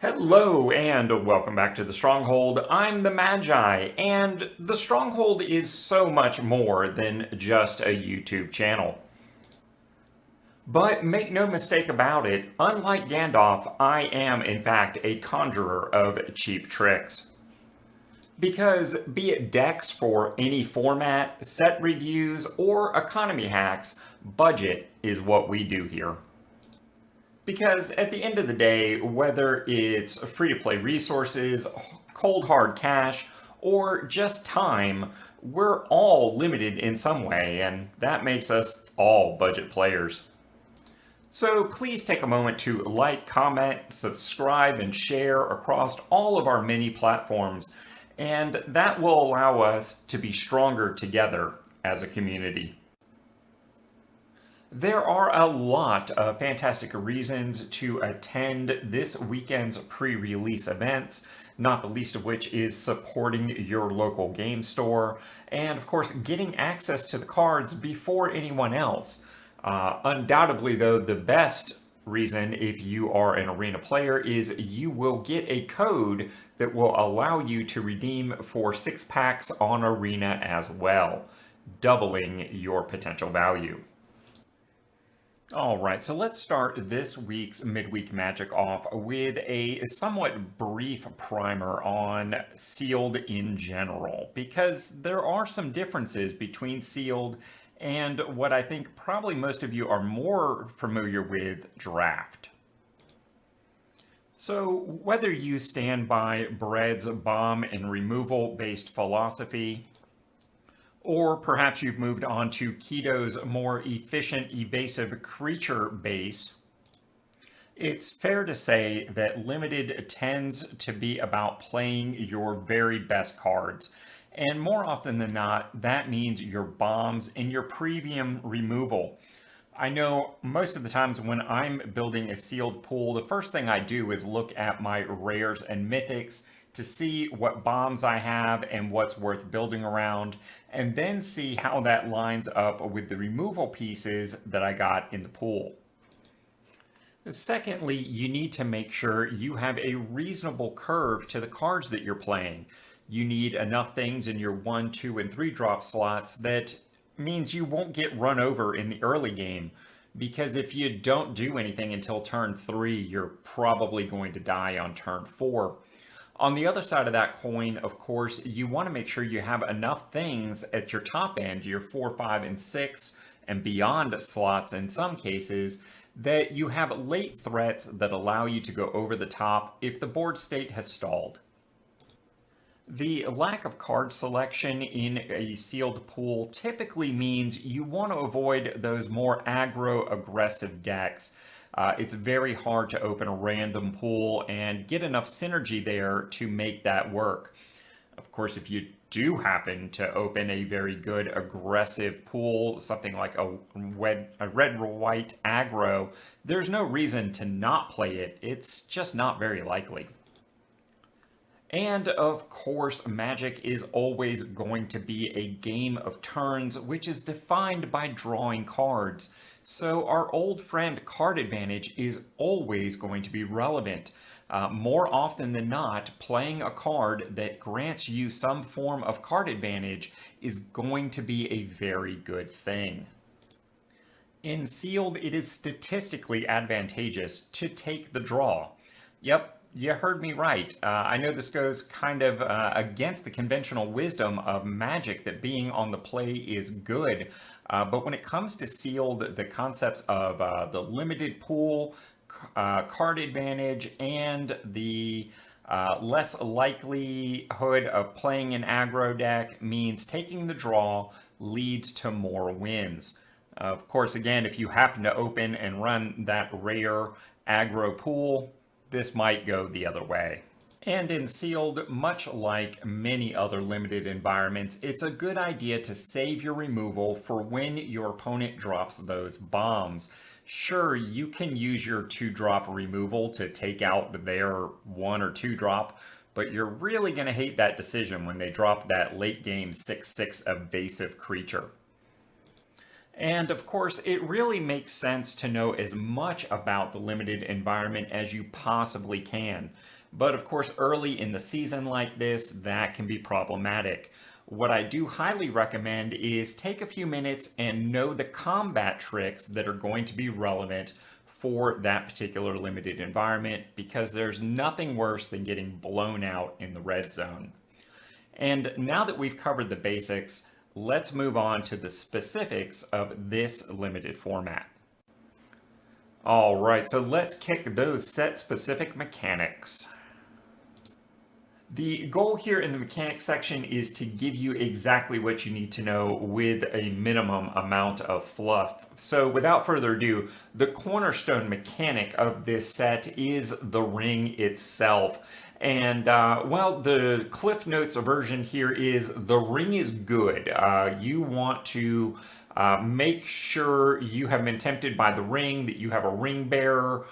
Hello and welcome back to the Stronghold. I'm the Magi, and the Stronghold is so much more than just a YouTube channel. But make no mistake about it, unlike Gandalf, I am in fact a conjurer of cheap tricks. Because be it decks for any format, set reviews, or economy hacks, budget is what we do here. Because at the end of the day, whether it's free-to-play resources, cold hard cash, or just time, we're all limited in some way, and that makes us all budget players. So please take a moment to like, comment, subscribe, and share across all of our many platforms, and that will allow us to be stronger together as a community. There are a lot of fantastic reasons to attend this weekend's pre-release events, not the least of which is supporting your local game store, and of course getting access to the cards before anyone else. Undoubtedly though, the best reason if you are an arena player is you will get a code that will allow you to redeem for 6 packs on arena as well, doubling your potential value. Alright, so let's start this week's Midweek Magic off with a somewhat brief primer on Sealed in general, because there are some differences between Sealed and what I think probably most of you are more familiar with, Draft. So whether you stand by Bread's bomb and removal based philosophy, or perhaps you've moved on to Keto's more efficient, evasive creature base, it's fair to say that Limited tends to be about playing your very best cards. And more often than not, that means your bombs and your premium removal. I know most of the times when I'm building a sealed pool, the first thing I do is look at my rares and mythics to see what bombs I have and what's worth building around, and then see how that lines up with the removal pieces that I got in the pool. Secondly, you need to make sure you have a reasonable curve to the cards that you're playing. You need enough things in your 1, 2, and 3 drop slots that means you won't get run over in the early game, because if you don't do anything until turn 3, you're probably going to die on turn 4. On the other side of that coin, of course, you want to make sure you have enough things at your top end, your 4, 5, and 6, and beyond slots in some cases, that you have late threats that allow you to go over the top if the board state has stalled. The lack of card selection in a sealed pool typically means you want to avoid those more aggro aggressive decks. It's very hard to open a random pool and get enough synergy there to make that work. Of course, if you do happen to open a very good aggressive pool, something like a red-white aggro, there's no reason to not play it. It's just not very likely. And of course, Magic is always going to be a game of turns, which is defined by drawing cards. So our old friend card advantage is always going to be relevant. More often than not, playing a card that grants you some form of card advantage is going to be a very good thing. In Sealed, it is statistically advantageous to take the draw. Yep, you heard me right. I know this goes kind of against the conventional wisdom of Magic that being on the play is good, but when it comes to Sealed, the concepts of the limited pool, card advantage, and the less likelihood of playing an aggro deck means taking the draw leads to more wins. Of course, again, if you happen to open and run that rare aggro pool, this might go the other way. And in Sealed, much like many other limited environments, it's a good idea to save your removal for when your opponent drops those bombs. Sure, you can use your 2-drop removal to take out their 1 or 2 drop, but you're really going to hate that decision when they drop that late game 6/6 evasive creature. And of course, it really makes sense to know as much about the limited environment as you possibly can. But of course, early in the season like this, that can be problematic. What I do highly recommend is take a few minutes and know the combat tricks that are going to be relevant for that particular limited environment, because there's nothing worse than getting blown out in the red zone. And now that we've covered the basics, let's move on to the specifics of this limited format. All right, so let's kick those set specific mechanics. The goal here in the mechanics section is to give you exactly what you need to know with a minimum amount of fluff. So without further ado, the cornerstone mechanic of this set is the ring itself. And well, the Cliff Notes version here is the ring is good. You want to make sure you have been tempted by the ring, that you have a ring bearer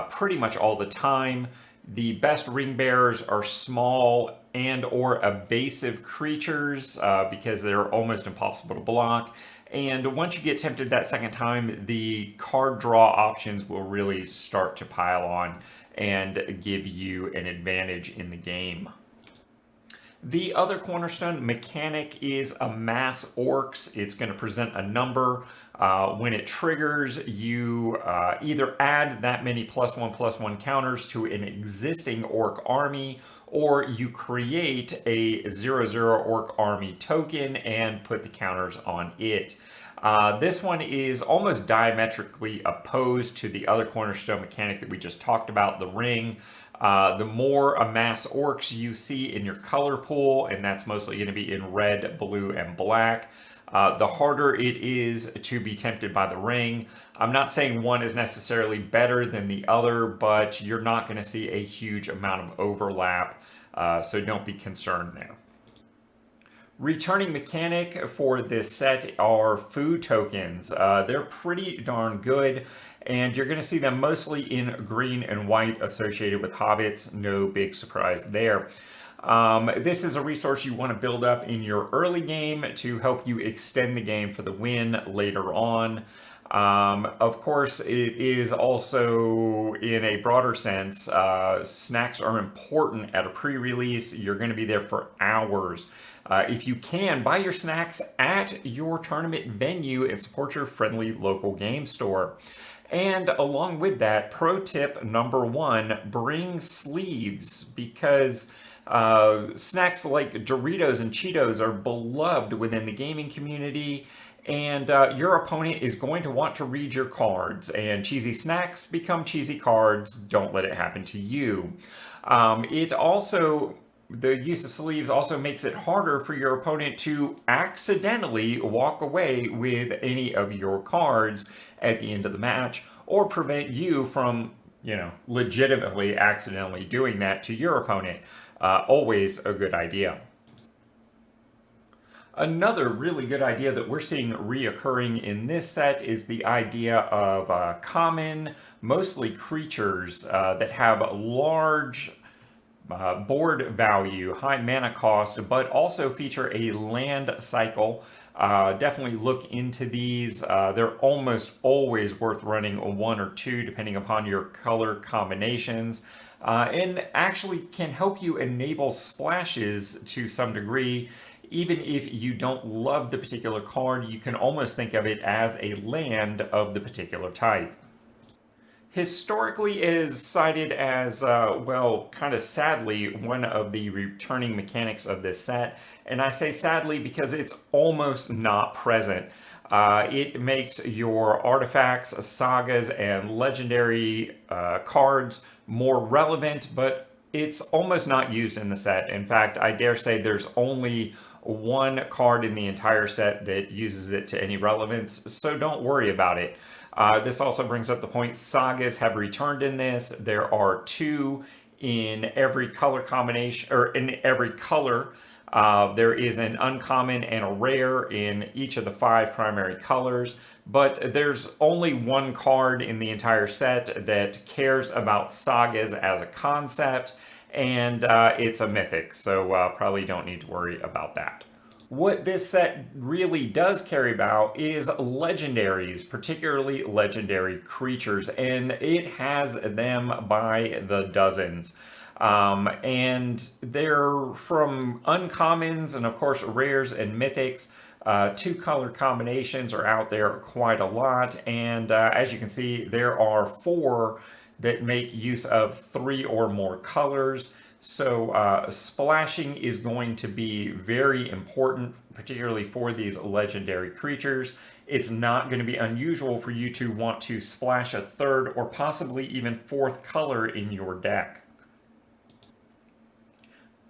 pretty much all the time. The best ring bearers are small and or evasive creatures because they're almost impossible to block. And once you get tempted that second time, the card draw options will really start to pile on and give you an advantage in the game. The other cornerstone mechanic is Amass Orcs. It's going to present a number. When it triggers, you either add that many +1/+1 counters to an existing orc army, or you create a 0/0 orc army token and put the counters on it. This one is almost diametrically opposed to the other cornerstone mechanic that we just talked about, the ring. The more Amass Orcs you see in your color pool, and that's mostly going to be in red, blue, and black, the harder it is to be tempted by the ring. I'm not saying one is necessarily better than the other, but you're not going to see a huge amount of overlap, so don't be concerned there. Returning mechanic for this set are food tokens. They're pretty darn good, and you're going to see them mostly in green and white associated with hobbits. No big surprise there. This is a resource you want to build up in your early game to help you extend the game for the win later on. Of course, it is also, in a broader sense, snacks are important at a pre-release. You're going to be there for hours. If you can, buy your snacks at your tournament venue and support your friendly local game store. And along with that, pro tip number one, bring sleeves, because snacks like Doritos and Cheetos are beloved within the gaming community, and your opponent is going to want to read your cards, and cheesy snacks become cheesy cards. Don't let it happen to you. The use of sleeves also makes it harder for your opponent to accidentally walk away with any of your cards at the end of the match, or prevent you from, legitimately accidentally doing that to your opponent. Always a good idea. Another really good idea that we're seeing reoccurring in this set is the idea of common, mostly creatures that have large board value, high mana cost, but also feature a land cycle. Definitely look into these. They're almost always worth running one or two depending upon your color combinations, and actually can help you enable splashes to some degree. Even if you don't love the particular card, you can almost think of it as a land of the particular type. Historically is cited as, well, kind of sadly, one of the returning mechanics of this set. And I say sadly because it's almost not present. It makes your artifacts, sagas, and legendary cards more relevant, but it's almost not used in the set. In fact, I dare say there's only one card in the entire set that uses it to any relevance, so don't worry about it. This also brings up the point sagas have returned in this. There are two in every color combination, or in every color. There is an uncommon and a rare in each of the 5 primary colors, but there's only one card in the entire set that cares about sagas as a concept, and it's a mythic, so probably don't need to worry about that. What this set really does carry about is legendaries, particularly legendary creatures, and it has them by the dozens. And they're from uncommons and, of course, rares and mythics. Two color combinations are out there quite a lot, and as you can see, there are four that make use of three or more colors. So splashing is going to be very important, particularly for these legendary creatures. It's not going to be unusual for you to want to splash a third or possibly even fourth color in your deck.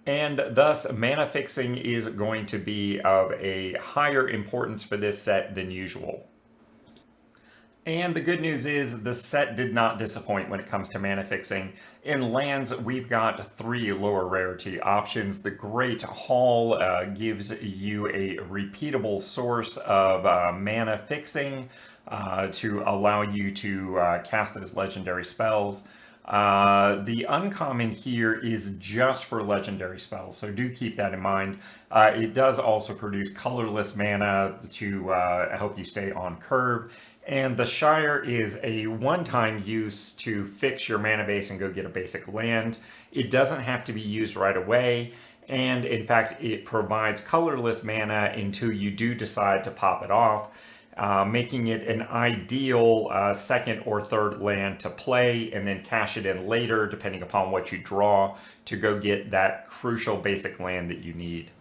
And thus, mana fixing is going to be of a higher importance for this set than usual. And the good news is the set did not disappoint when it comes to mana fixing. In lands, we've got three lower rarity options. The Great Hall gives you a repeatable source of mana fixing to allow you to cast those legendary spells. The uncommon here is just for legendary spells, so do keep that in mind. It does also produce colorless mana to help you stay on curve. And the Shire is a one-time use to fix your mana base and go get a basic land. It doesn't have to be used right away, and in fact, it provides colorless mana until you do decide to pop it off, making it an ideal second or third land to play and then cash it in later, depending upon what you draw, to go get that crucial basic land that you need.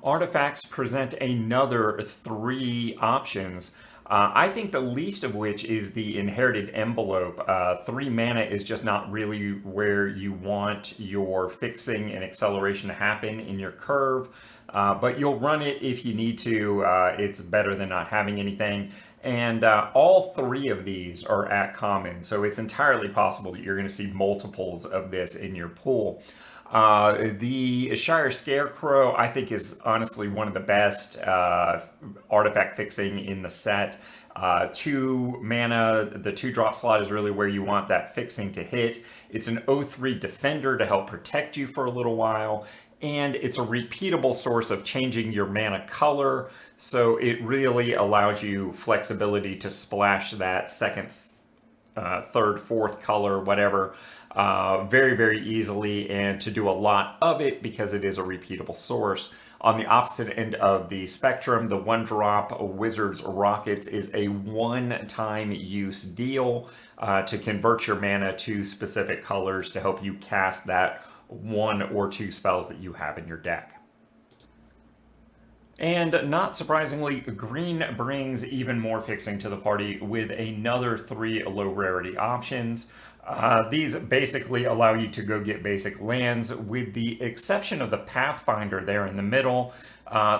Artifacts present another three options. I think the least of which is the Inherited Envelope. 3 mana is just not really where you want your fixing and acceleration to happen in your curve, but you'll run it if you need to. It's better than not having anything. And all three of these are at common, so it's entirely possible that you're going to see multiples of this in your pool. The Shire Scarecrow, I think, is honestly one of the best artifact fixing in the set. 2 mana, the 2-drop slot is really where you want that fixing to hit. It's an 0/3 defender to help protect you for a little while, and it's a repeatable source of changing your mana color, so it really allows you flexibility to splash that second, third, fourth color, whatever, very, very easily, and to do a lot of it because it is a repeatable source. On the opposite end of the spectrum, the 1-drop Wizard's Rockets is a one-time use deal to convert your mana to specific colors to help you cast that 1 or 2 spells that you have in your deck. And not surprisingly, green brings even more fixing to the party with another 3 low rarity options. These basically allow you to go get basic lands, with the exception of the Pathfinder there in the middle.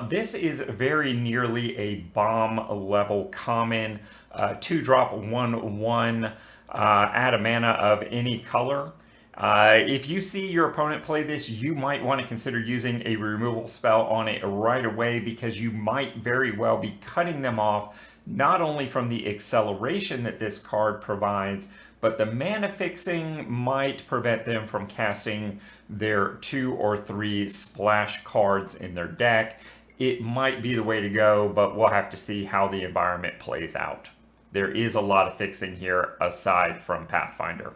This is very nearly a bomb level common, 2-drop 1/1, add a mana of any color. If you see your opponent play this, you might want to consider using a removal spell on it right away, because you might very well be cutting them off not only from the acceleration that this card provides, but the mana fixing might prevent them from casting their 2 or 3 splash cards in their deck. It might be the way to go, but we'll have to see how the environment plays out. There is a lot of fixing here aside from Pathfinder.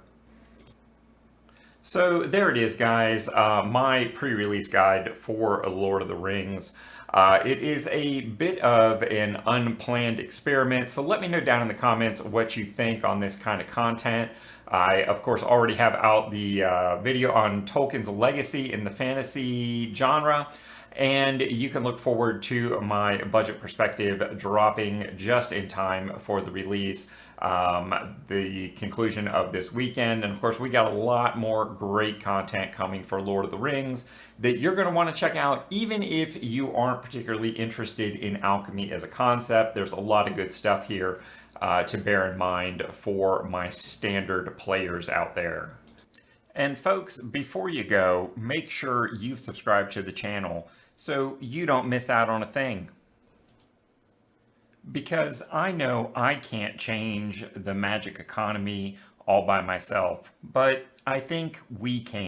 So there it is, guys, my pre-release guide for Lord of the Rings. It is a bit of an unplanned experiment, so let me know down in the comments what you think on this kind of content. I, of course, already have out the video on Tolkien's legacy in the fantasy genre, and you can look forward to my budget perspective dropping just in time for the release, the conclusion of this weekend. And of course, we got a lot more great content coming for Lord of the Rings that you're going to want to check out, even if you aren't particularly interested in alchemy as a concept. There's a lot of good stuff here to bear in mind for my standard players out there. And folks, before you go, make sure you've subscribed to the channel so you don't miss out on a thing. Because I know I can't change the magic economy all by myself, but I think we can.